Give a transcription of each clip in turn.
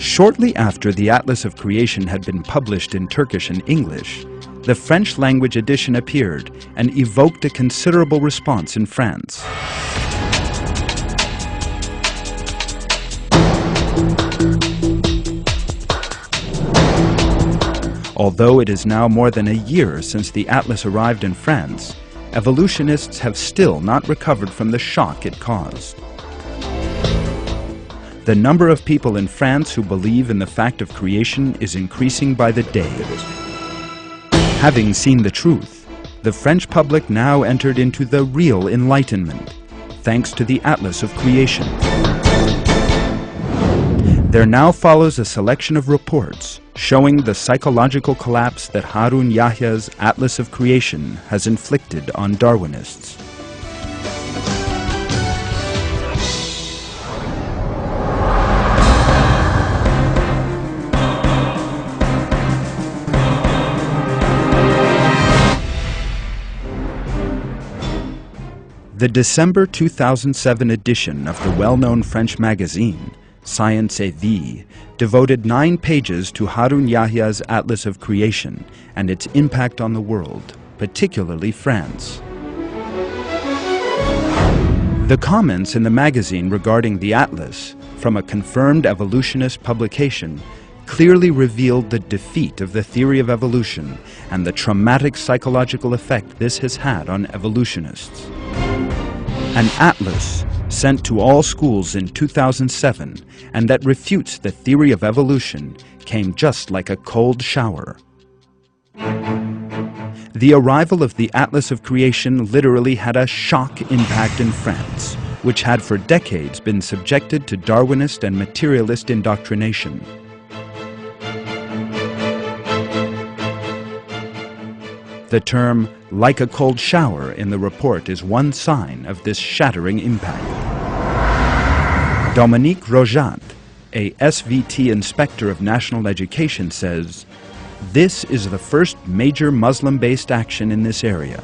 Shortly after the Atlas of Creation had been published in Turkish and English, the French language edition appeared and evoked a considerable response in France. Although it is now more than a year since the Atlas arrived in France, evolutionists have still not recovered from the shock it caused. The number of people in France who believe in the fact of creation is increasing by the day. Having seen the truth, the French public now entered into the real Enlightenment, thanks to the Atlas of Creation. There now follows a selection of reports showing the psychological collapse that Harun Yahya's Atlas of Creation has inflicted on Darwinists. The December 2007 edition of the well-known French magazine, Science et Vie, devoted 9 pages to Harun Yahya's Atlas of Creation and its impact on the world, particularly France. The comments in the magazine regarding the Atlas, from a confirmed evolutionist publication, clearly revealed the defeat of the theory of evolution and the traumatic psychological effect this has had on evolutionists. An atlas sent to all schools in 2007 and that refutes the theory of evolution came just like a cold shower. The arrival of the Atlas of Creation literally had a shock impact in France, which had for decades been subjected to Darwinist and materialist indoctrination. The term "like a cold shower" in the report is one sign of this shattering impact. Dominique Rojat, a SVT inspector of national education, says, "This is the first major Muslim-based action in this area."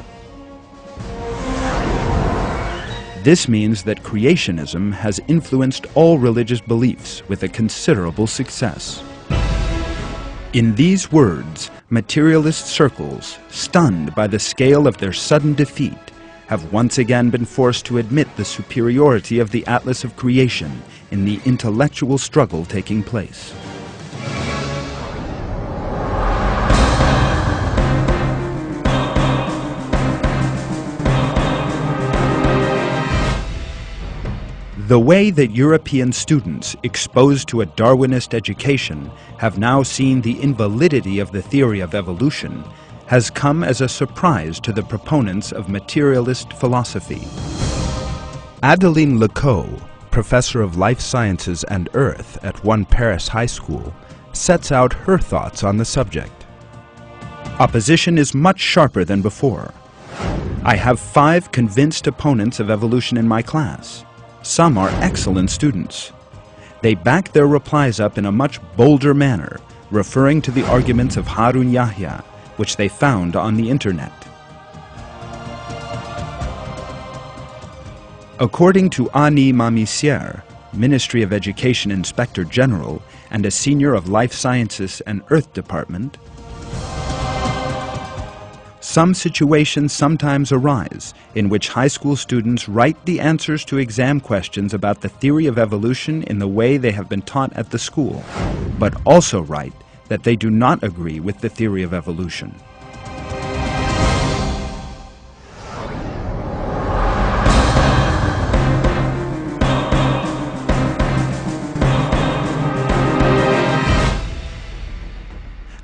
This means that creationism has influenced all religious beliefs with a considerable success. In these words, materialist circles, stunned by the scale of their sudden defeat, have once again been forced to admit the superiority of the Atlas of Creation in the intellectual struggle taking place. The way that European students exposed to a Darwinist education have now seen the invalidity of the theory of evolution has come as a surprise to the proponents of materialist philosophy. Adeline Lecoq, professor of life sciences and earth at one Paris high school, sets out her thoughts on the subject. Opposition is much sharper than before. I have 5 convinced opponents of evolution in my class. Some are excellent students. They back their replies up in a much bolder manner, referring to the arguments of Harun Yahya, which they found on the internet. According to Annie Mamissiere, Ministry of Education Inspector General and a senior of Life Sciences and Earth Department, some situations sometimes arise in which high school students write the answers to exam questions about the theory of evolution in the way they have been taught at the school, but also write that they do not agree with the theory of evolution.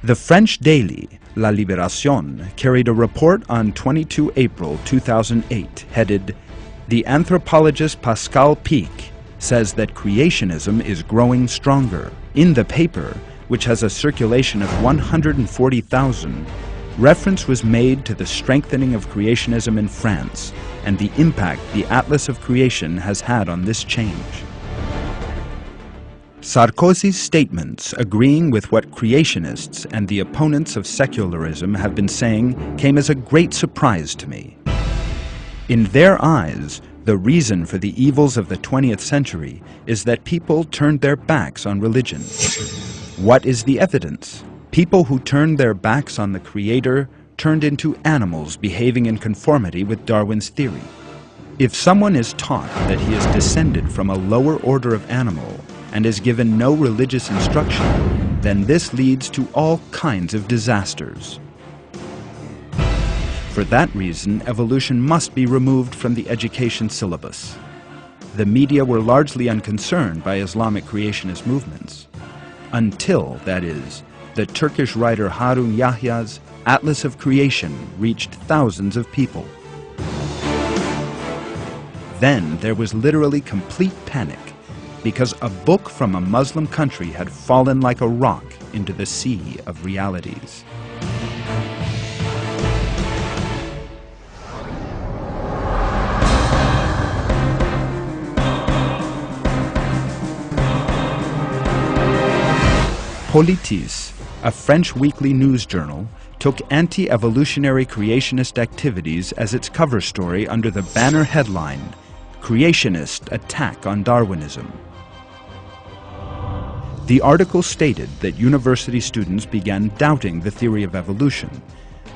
The French daily La Libération carried a report on 22 April 2008 headed, "The anthropologist Pascal Pic says that creationism is growing stronger." In the paper, which has a circulation of 140,000, reference was made to the strengthening of creationism in France and the impact the Atlas of Creation has had on this change. Sarkozy's statements agreeing with what creationists and the opponents of secularism have been saying came as a great surprise to me. In their eyes, The reason for the evils of the 20th century is that people turned their backs on religion. What is the evidence? People who turned their backs on the Creator turned into animals behaving in conformity with Darwin's theory. If someone is taught that he is descended from a lower order of animal and is given no religious instruction, then this leads to all kinds of disasters. For that reason, evolution must be removed from the education syllabus. The media were largely unconcerned by Islamic creationist movements. Until, that is, the Turkish writer Harun Yahya's Atlas of Creation reached thousands of people. Then there was literally complete panic because a book from a Muslim country had fallen like a rock into the sea of realities. Politis, a French weekly news journal, took anti-evolutionary creationist activities as its cover story under the banner headline, "Creationist Attack on Darwinism." The article stated that university students began doubting the theory of evolution,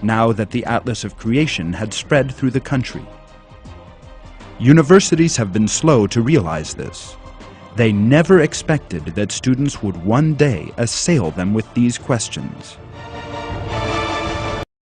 now that the Atlas of Creation had spread through the country. Universities have been slow to realize this. They never expected that students would one day assail them with these questions.